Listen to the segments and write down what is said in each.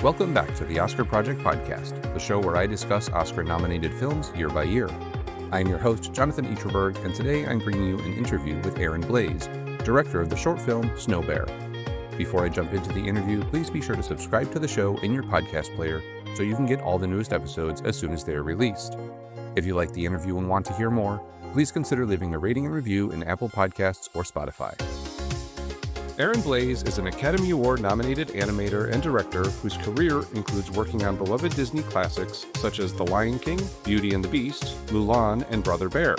Welcome back to the Oscar Project Podcast, the show where I discuss Oscar-nominated films year by year. I am your host, Jonathan Eaterberg, and today I'm bringing you an interview with Aaron Blaise, director of the short film Snow Bear. Before I jump into the interview, please be sure to subscribe to the show in your podcast player so you can get all the newest episodes as soon as they are released. If you like the interview and want to hear more, please consider leaving a rating and review in Apple Podcasts or Spotify. Aaron Blaise is an Academy Award-nominated animator and director whose career includes working on beloved Disney classics such as The Lion King, Beauty and the Beast, Mulan, and Brother Bear.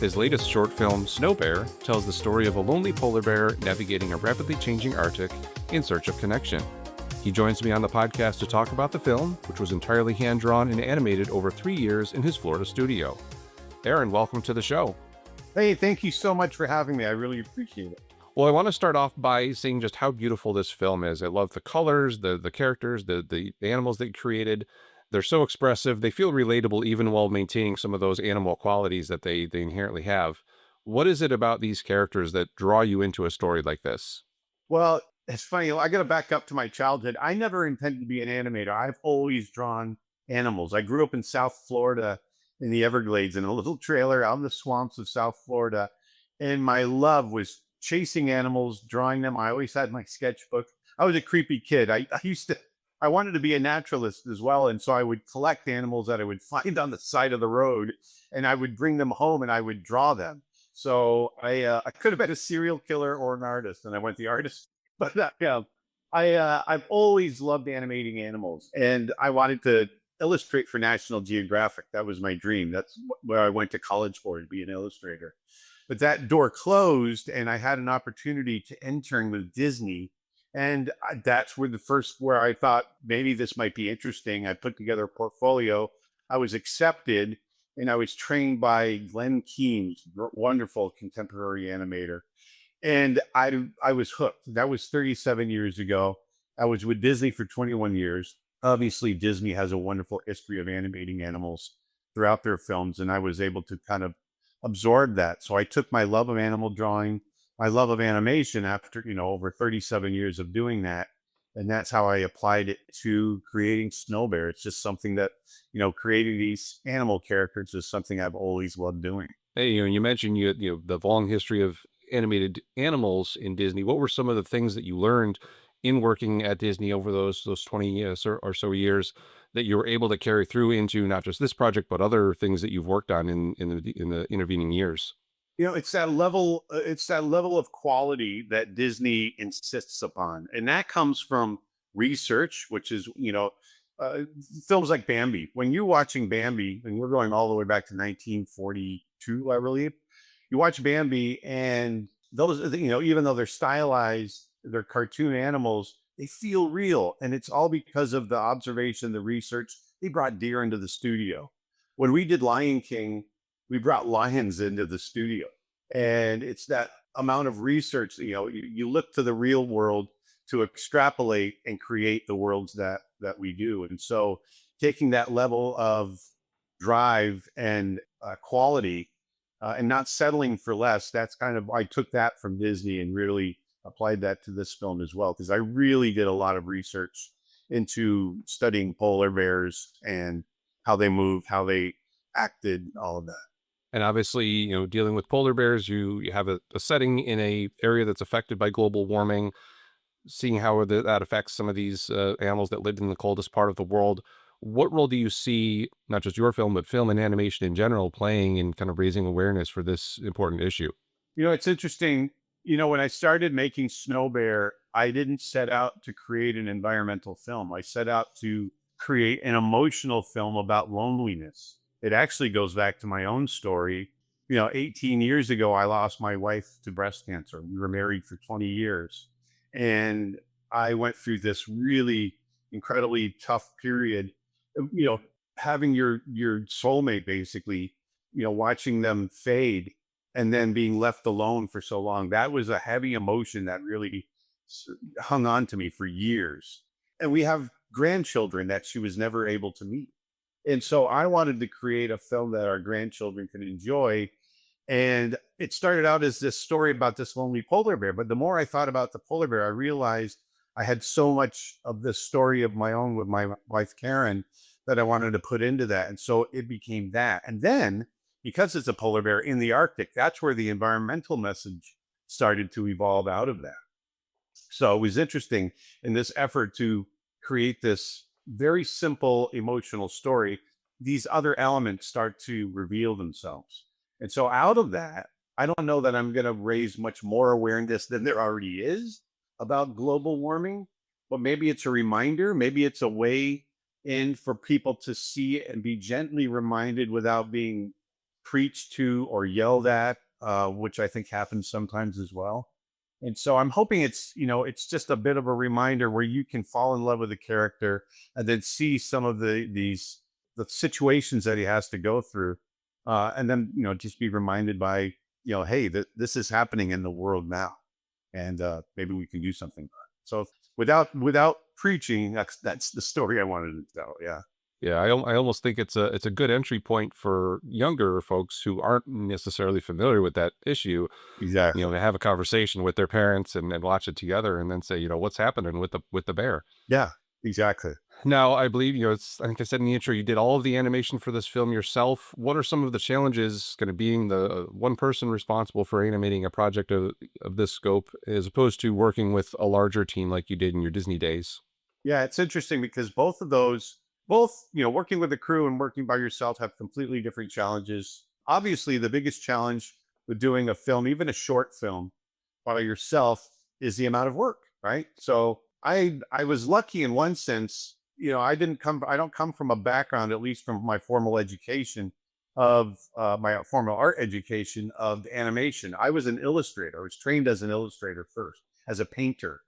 His latest short film, Snow Bear, tells the story of a lonely polar bear navigating a rapidly changing Arctic in search of connection. He joins me on the podcast to talk about the film, which was entirely hand-drawn and animated over 3 years in his Florida studio. Aaron, welcome to the show. Hey, thank you so much for having me. I really appreciate it. Well, I want to start off by saying just how beautiful this film is. I love the colors, the characters, the animals that you created. They're so expressive. They feel relatable even while maintaining some of those animal qualities that they inherently have. What is it about these characters that draw you into a story like this? Well, it's funny. I got to back up to my childhood. I never intended to be an animator. I've always drawn animals. I grew up in South Florida in the Everglades in a little trailer out in the swamps of South Florida. And my love was chasing animals, drawing them. I always had my sketchbook. I was a creepy kid. I wanted to be a naturalist as well. And so I would collect animals that I would find on the side of the road and I would bring them home and I would draw them. So I could have been a serial killer or an artist, and I went the artist. But I've always loved animating animals, and I wanted to illustrate for National Geographic. That was my dream. That's where I went to college for, to be an illustrator. But that door closed, and I had an opportunity to intern with Disney. And that's where I thought maybe this might be interesting. I put together a portfolio. I was accepted, and I was trained by Glenn Keane's wonderful contemporary animator. And I was hooked. That was 37 years ago. I was with Disney for 21 years. Obviously, Disney has a wonderful history of animating animals throughout their films, and I was able to kind of absorb that. So I took my love of animal drawing, my love of animation after, over 37 years of doing that. And that's how I applied it to creating Snow Bear. It's just something that, creating these animal characters is something I've always loved doing. Hey, you mentioned the long history of animated animals in Disney. What were some of the things that you learned in working at Disney over those 20 years or so years that you were able to carry through into not just this project, but other things that you've worked on in the intervening years? It's that level. It's that level of quality that Disney insists upon, and that comes from research, which is uh, films like Bambi. When you're watching Bambi, and we're going all the way back to 1942, I believe, you watch Bambi, and those, even though they're stylized, they're cartoon animals, they feel real. And it's all because of the observation, the research. They brought deer into the studio. When we did Lion King, we brought lions into the studio. And it's that amount of research, you look to the real world to extrapolate and create the worlds that we do. And so taking that level of drive and quality and not settling for less, that's kind of, I took that from Disney and really applied that to this film as well, because I really did a lot of research into studying polar bears and how they moved, how they acted, all of that. And obviously, dealing with polar bears, you have a setting in a area that's affected by global warming, seeing how that affects some of these animals that lived in the coldest part of the world. What role do you see, not just your film, but film and animation in general, playing in kind of raising awareness for this important issue? It's interesting. When I started making Snow Bear, I didn't set out to create an environmental film. I set out to create an emotional film about loneliness. It actually goes back to my own story. 18 years ago, I lost my wife to breast cancer. We were married for 20 years. And I went through this really incredibly tough period, having your soulmate basically, watching them fade and then being left alone for so long. That was a heavy emotion that really hung on to me for years. And we have grandchildren that she was never able to meet. And so I wanted to create a film that our grandchildren could enjoy. And it started out as this story about this lonely polar bear. But the more I thought about the polar bear, I realized I had so much of this story of my own with my wife, Karen, that I wanted to put into that. And so it became that. And then because it's a polar bear in the Arctic, that's where the environmental message started to evolve out of that. So it was interesting in this effort to create this very simple emotional story. These other elements start to reveal themselves. And so out of that, I don't know that I'm going to raise much more awareness than there already is about global warming, but maybe it's a reminder, maybe it's a way in for people to see it and be gently reminded without being preached to or yelled at, which I think happens sometimes as well. And so I'm hoping it's, it's just a bit of a reminder where you can fall in love with the character and then see some of the situations that he has to go through. And then, just be reminded by, hey, this is happening in the world now. And maybe we can do something about it. So without preaching, that's the story I wanted to tell. Yeah. Yeah, I almost think it's a good entry point for younger folks who aren't necessarily familiar with that issue, Exactly. to have a conversation with their parents and watch it together and then say, what's happening with the bear. Yeah, exactly. Now, I believe, I think I said in the intro, you did all of the animation for this film yourself. What are some of the challenges kind of being the one person responsible for animating a project of this scope as opposed to working with a larger team like you did in your Disney days? Yeah, it's interesting because both of those, both, working with a crew and working by yourself have completely different challenges. Obviously, the biggest challenge with doing a film, even a short film by yourself, is the amount of work, right? So I was lucky in one sense, I don't come from a background, at least from my formal education of my formal art education of animation. I was an illustrator. I was trained as an illustrator first, as a painter,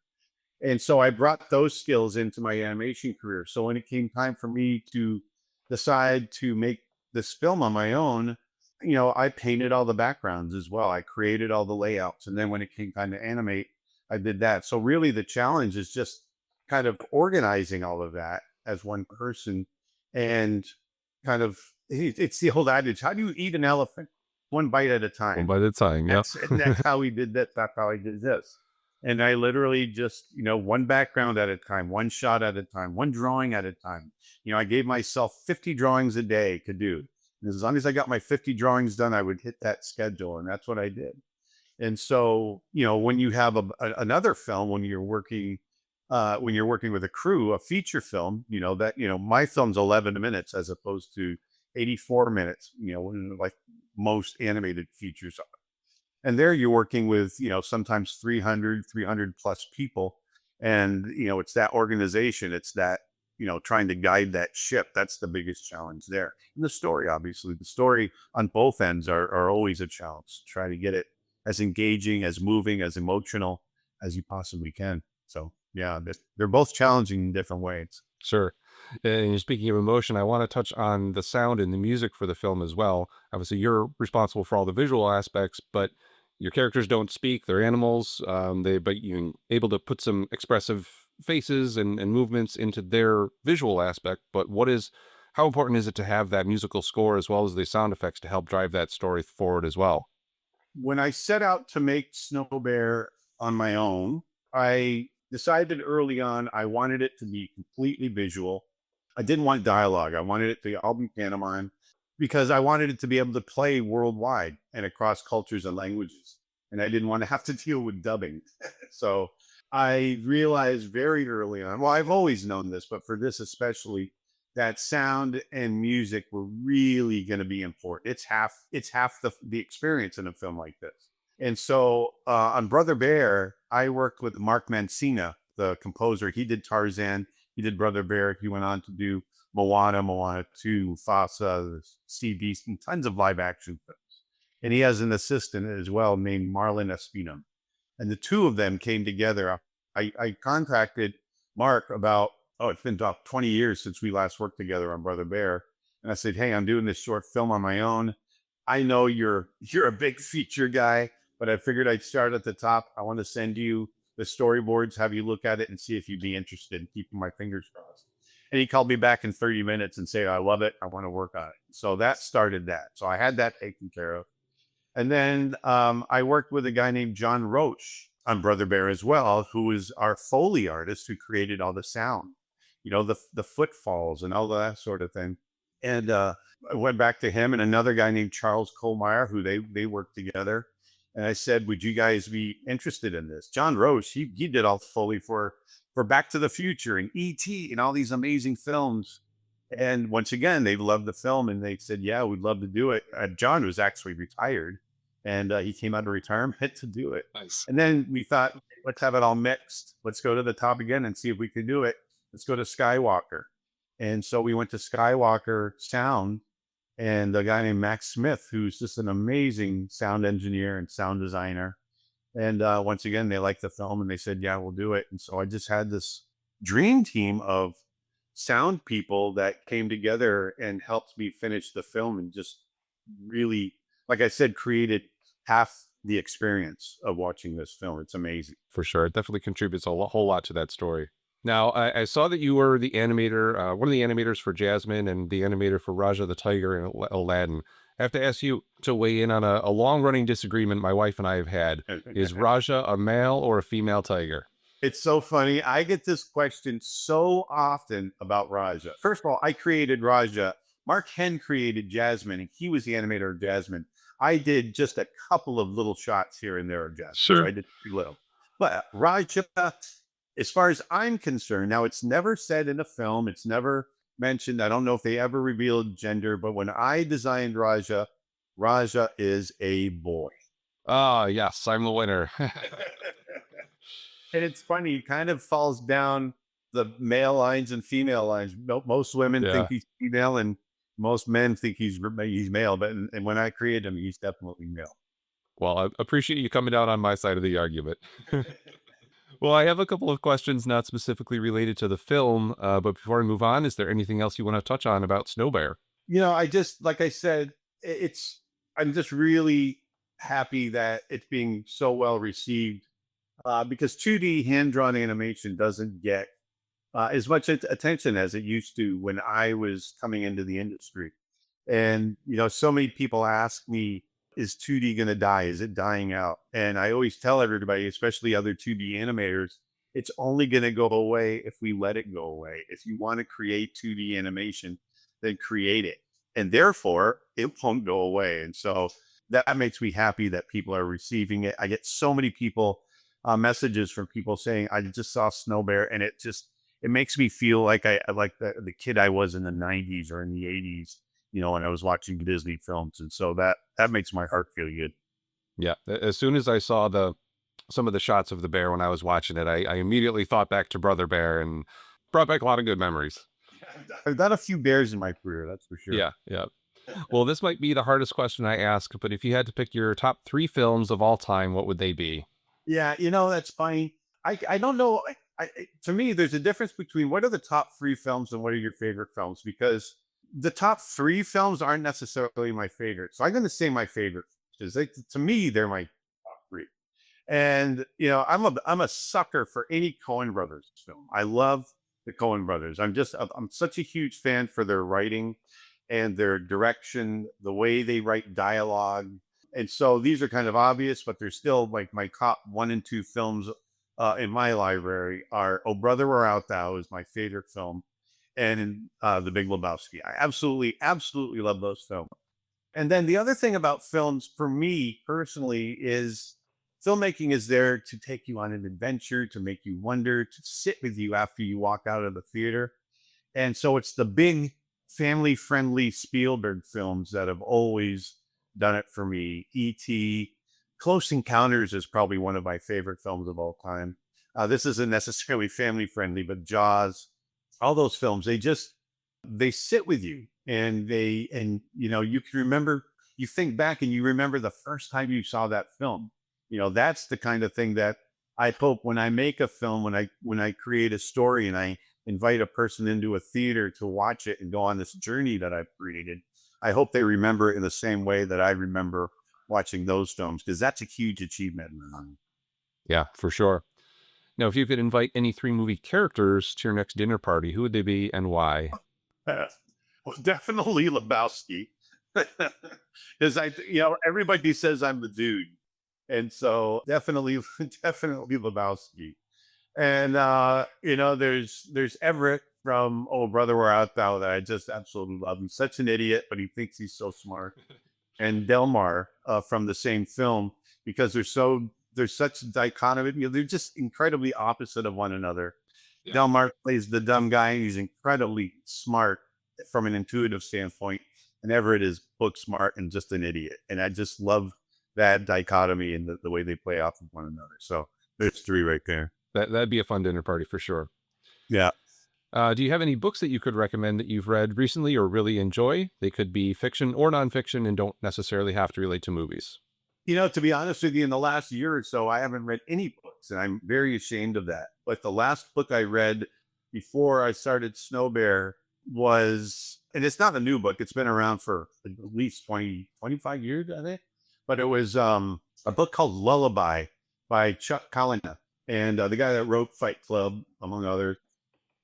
and so I brought those skills into my animation career. So when it came time for me to decide to make this film on my own, I painted all the backgrounds as well. I created all the layouts. And then when it came time to animate, I did that. So really the challenge is just kind of organizing all of that as one person, and kind of, it's the whole adage, how do you eat an elephant? One bite at a One time. by the time, yeah. That's how we did that. That's how I did this. And I literally just, one background at a time, one shot at a time, one drawing at a time. I gave myself 50 drawings a day to do. And as long as I got my 50 drawings done, I would hit that schedule. And that's what I did. And so, when you have another film, when you're working with a crew, a feature film, my film's 11 minutes as opposed to 84 minutes, like most animated features are. And there you're working with, sometimes 300 plus people. And, it's that organization, it's that, trying to guide that ship. That's the biggest challenge there. And the story, obviously, the story on both ends are always a challenge. Try to get it as engaging, as moving, as emotional as you possibly can. So yeah, they're both challenging in different ways. Sure. And speaking of emotion, I want to touch on the sound and the music for the film as well. Obviously, you're responsible for all the visual aspects, but your characters don't speak; they're animals. But you're able to put some expressive faces and movements into their visual aspect. But how important is it to have that musical score as well as the sound effects to help drive that story forward as well? When I set out to make Snow Bear on my own, I decided early on I wanted it to be completely visual. I didn't want dialogue. I wanted it to all be pantomime because I wanted it to be able to play worldwide and across cultures and languages. And I didn't want to have to deal with dubbing. So I realized very early on, well, I've always known this, but for this especially, that sound and music were really going to be important. It's half the experience in a film like this. And so on Brother Bear, I worked with Mark Mancina, the composer. He did Tarzan, he did Brother Bear. He went on to do Moana 2, Mufasa, Sea Beast, and tons of live action films. And he has an assistant as well named Marlon Espino. And the two of them came together. I contacted Mark about, it's been about 20 years since we last worked together on Brother Bear. And I said, hey, I'm doing this short film on my own. I know you're a big feature guy, but I figured I'd start at the top. I want to send you the storyboards, have you look at it and see if you'd be interested, keeping my fingers crossed. And he called me back in 30 minutes and said, I love it. I want to work on it. So that started that. So I had that taken care of. And then I worked with a guy named John Roach on Brother Bear as well, who is our Foley artist who created all the sound, the footfalls and all that sort of thing. And I went back to him and another guy named Charles Kohlmeyer, who they worked together. And I said, would you guys be interested in this? John Roche, he did all Foley for Back to the Future and E.T. and all these amazing films. And once again, they loved the film and they said, yeah, we'd love to do it. John was actually retired and he came out of retirement to do it. Nice. And then we thought, let's have it all mixed. Let's go to the top again and see if we can do it. Let's go to Skywalker. And so we went to Skywalker Sound and a guy named Max Smith, who's just an amazing sound engineer and sound designer. And once again, they liked the film and they said, yeah, we'll do it. And so I just had this dream team of sound people that came together and helped me finish the film and just really, like I said, created half the experience of watching this film. It's amazing. For sure. It definitely contributes a whole lot to that story. Now, I saw that you were the animator, one of the animators for Jasmine and the animator for Raja the Tiger and Aladdin. I have to ask you to weigh in on a long-running disagreement my wife and I have had. Is Raja a male or a female tiger? It's so funny. I get this question so often about Raja. First of all, I created Raja. Mark Henn created Jasmine, and he was the animator of Jasmine. I did just a couple of little shots here and there of Jasmine. Sure. So I did pretty little. But Raja, as far as I'm concerned, now it's never said in a film, it's never mentioned. I don't know if they ever revealed gender, but when I designed Raja, Raja is a boy. Ah, yes, I'm the winner. And it's funny, it kind of falls down the male lines and female lines. Most women think he's female and most men think he's male, but and when I created him, he's definitely male. Well, I appreciate you coming down on my side of the argument. Well, I have a couple of questions not specifically related to the film, but before I move on, is there anything else you want to touch on about Snow Bear? I just, like I said, I'm just really happy that it's being so well received because 2D hand-drawn animation doesn't get as much attention as it used to when I was coming into the industry. And, so many people ask me, is 2D going to die? Is it dying out? And I always tell everybody, especially other 2D animators, it's only going to go away if we let it go away. If you want to create 2D animation, then create it. And therefore, it won't go away. And so that makes me happy that people are receiving it. I get so many messages from people saying, I just saw Snow Bear and it makes me feel like I like the kid I was in the 90s or in the 80s, when I was watching Disney films. And so that makes my heart feel good. Yeah. As soon as I saw some of the shots of the bear when I was watching it, I immediately thought back to Brother Bear and brought back a lot of good memories. I've done a few bears in my career, that's for sure. Yeah. Yeah. Well, this might be the hardest question I ask, but if you had to pick your top 3 films of all time, what would they be? Yeah, that's fine. I don't know. To me, there's a difference between what are the top 3 films and what are your favorite films, because the top 3 films aren't necessarily my favorite. So I'm going to say my favorite because to me, they're my top 3. And, I'm a sucker for any Coen Brothers film. I love the Coen Brothers. I'm such a huge fan for their writing and their direction, the way they write dialogue. And so these are kind of obvious, but they're still like my top 1 and 2 films in my library are Oh Brother, Where Art Thou is my favorite film. And The Big Lebowski. I absolutely, absolutely love those films. And then the other thing about films for me personally is filmmaking is there to take you on an adventure, to make you wonder, to sit with you after you walk out of the theater. And so it's the big family-friendly Spielberg films that have always done it for me. E.T., Close Encounters is probably one of my favorite films of all time. This isn't necessarily family-friendly, but Jaws, all those films, they sit with you and you can remember, you think back and you remember the first time you saw that film. That's the kind of thing that I hope when I make a film, when I create a story and I invite a person into a theater to watch it and go on this journey that I've created, I hope they remember it in the same way that I remember watching those films, because that's a huge achievement. Yeah, for sure. Now, if you could invite any 3 movie characters to your next dinner party, who would they be and why? Well, definitely Lebowski. Because everybody says I'm the dude. And so definitely, definitely Lebowski. And there's Everett from Oh Brother Where Art Thou that I just absolutely love. He's such an idiot, but he thinks he's so smart. And Delmar from the same film, because there's such dichotomy. They're just incredibly opposite of one another. Yeah. Delmar plays the dumb guy. He's incredibly smart from an intuitive standpoint, and Everett is book smart and just an idiot. And I just love that dichotomy and the way they play off of one another. So there's three right there. That'd be a fun dinner party for sure. Yeah. Do you have any books that you could recommend that you've read recently or really enjoy? They could be fiction or nonfiction and don't necessarily have to relate to movies. To be honest with you, in the last year or so, I haven't read any books, and I'm very ashamed of that. But the last book I read before I started Snow Bear was, and it's not a new book, it's been around for at least 25 years, I think. But it was a book called Lullaby by Chuck Palahniuk, and the guy that wrote Fight Club, among others.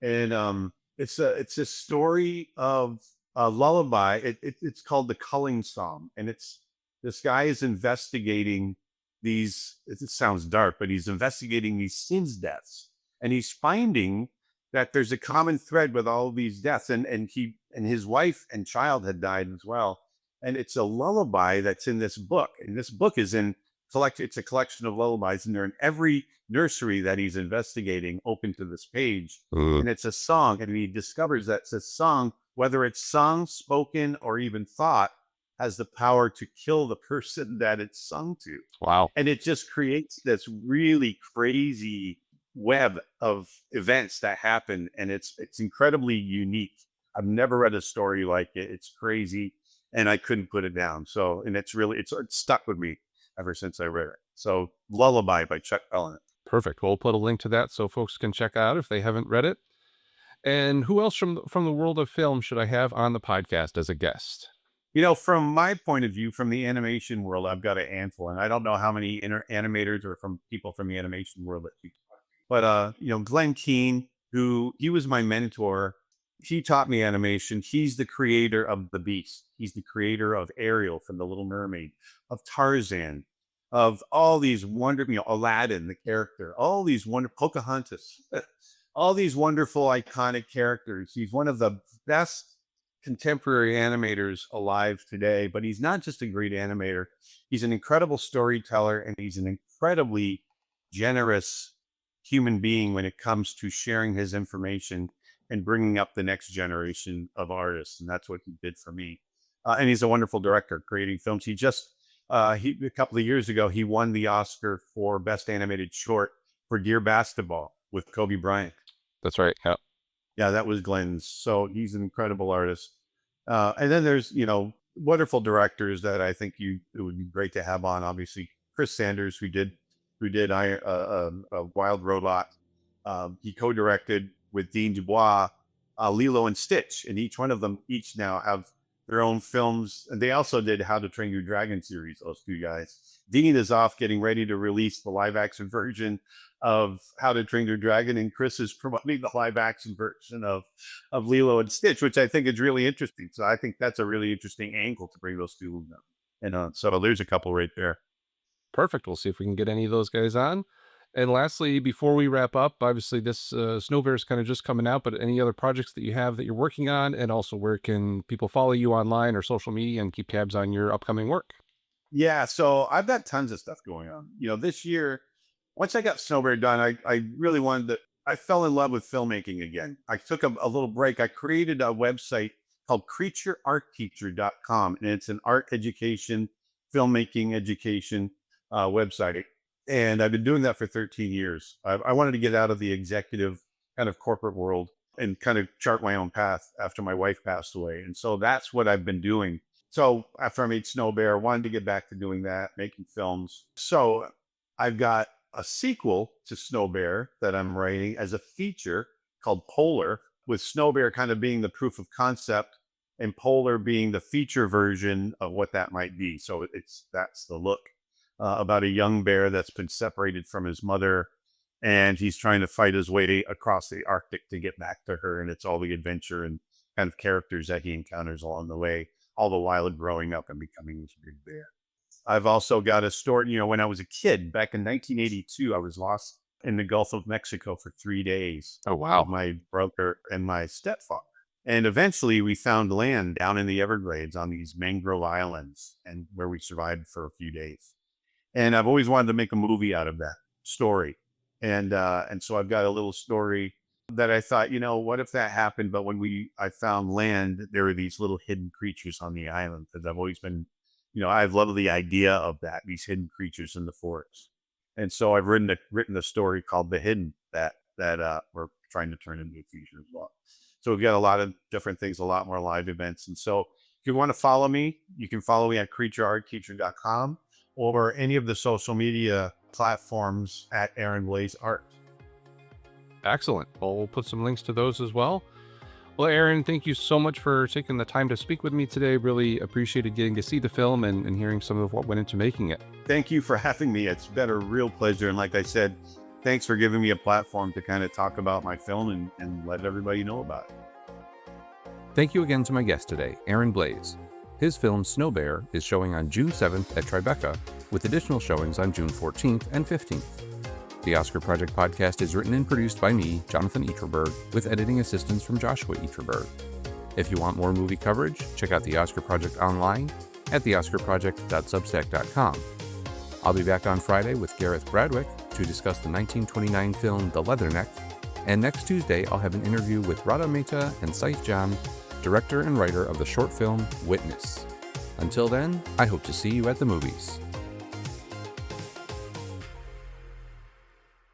And it's a story of a lullaby. It's called the Culling Psalm, and it's this guy is investigating these. It sounds dark, but he's investigating these sins deaths, and he's finding that there's a common thread with all of these deaths, and he and his wife and child had died as well. And it's a lullaby that's in this book, and this book is in it's a collection of lullabies, and they're in every nursery that he's investigating open to this page. And it's a song, and he discovers that it's a song, whether it's sung, spoken, or even thought, has the power to kill the person that it's sung to. Wow. And it just creates this really crazy web of events that happen, and it's incredibly unique. I've never read a story like it. It's crazy, and I couldn't put it down. So, and it's stuck with me ever since I read it. So, Lullaby by Chuck Palahniuk. Perfect. We'll put a link to that so folks can check out if they haven't read it. And who else from the world of film should I have on the podcast as a guest? From my point of view, from the animation world, I've got a handful, and I don't know how many animators or from people from the animation world that you. But Glenn Keane, he was my mentor. He taught me animation. He's the creator of The Beast. He's the creator of Ariel from The Little Mermaid, of Tarzan, of all these wonderful, Aladdin, the character, all these Pocahontas, all these wonderful, iconic characters. He's one of the best contemporary animators alive today, but he's not just a great animator. He's an incredible storyteller, and he's an incredibly generous human being when it comes to sharing his information and bringing up the next generation of artists. And that's what he did for me. And he's a wonderful director creating films. He just, a couple of years ago, he won the Oscar for Best Animated Short for Dear Basketball with Kobe Bryant. That's right. Yeah. Yeah, that was Glenn's. So he's an incredible artist. And then there's, wonderful directors that I think it would be great to have on. Obviously, Chris Sanders, who did Wild Robot. He co-directed with Dean Dubois, Lilo and Stitch, and each one of them now have their own films. And they also did How to Train Your Dragon series, those two guys. Dean is off getting ready to release the live action version of How to Train Your Dragon, and Chris is promoting the live action version of Lilo and Stitch, which I think is really interesting. So I think that's a really interesting angle to bring those two in. And so there's a couple right there. Perfect. We'll see if we can get any of those guys on. And lastly, before we wrap up, obviously this Snow Bear is kind of just coming out, but any other projects that you have that you're working on, and also where can people follow you online or social media and keep tabs on your upcoming work? Yeah, so I've got tons of stuff going on. This year, once I got Snow Bear done, I really I fell in love with filmmaking again. I took a little break. I created a website called creatureartteacher.com, and it's an art education, filmmaking education website. And I've been doing that for 13 years. I wanted to get out of the executive kind of corporate world and kind of chart my own path after my wife passed away. And so that's what I've been doing. So after I made Snow Bear, I wanted to get back to doing that, making films. So I've got a sequel to Snow Bear that I'm writing as a feature called Polar, with Snow Bear kind of being the proof of concept and Polar being the feature version of what that might be. So that's the look. About a young bear that's been separated from his mother, and he's trying to fight his way across the Arctic to get back to her. And it's all the adventure and kind of characters that he encounters along the way, all the while growing up and becoming this big bear. I've also got a story, when I was a kid back in 1982, I was lost in the Gulf of Mexico for 3 days Oh, with wow. my brother and my stepfather. And eventually we found land down in the Everglades on these mangrove islands and where we survived for a few days. And I've always wanted to make a movie out of that story. And so I've got a little story that I thought, what if that happened? But when I found land, there were these little hidden creatures on the island because I've always been, I've loved the idea of that, these hidden creatures in the forest. And so I've written a story called The Hidden that we're trying to turn into a feature as well. So we've got a lot of different things, a lot more live events. And so if you want to follow me, you can follow me at creatureartteacher.com or any of the social media platforms at Aaron Blaise Art. Excellent. Well, we'll put some links to those as well. Well, Aaron, thank you so much for taking the time to speak with me today. Really appreciated getting to see the film and hearing some of what went into making it. Thank you for having me. It's been a real pleasure. And like I said, thanks for giving me a platform to kind of talk about my film and let everybody know about it. Thank you again to my guest today, Aaron Blaise. His film Snow Bear is showing on June 7th at Tribeca, with additional showings on June 14th and 15th. The Oscar Project podcast is written and produced by me, Jonathan Eaterberg, with editing assistance from Joshua Eaterberg. If you want more movie coverage, check out the Oscar Project online at theoscarproject.substack.com. I'll be back on Friday with Gareth Bradwick to discuss the 1929 film The Leatherneck, and next Tuesday I'll have an interview with Radha Mehta and Saif Jan, director and writer of the short film Witness. Until then, I hope to see you at the movies.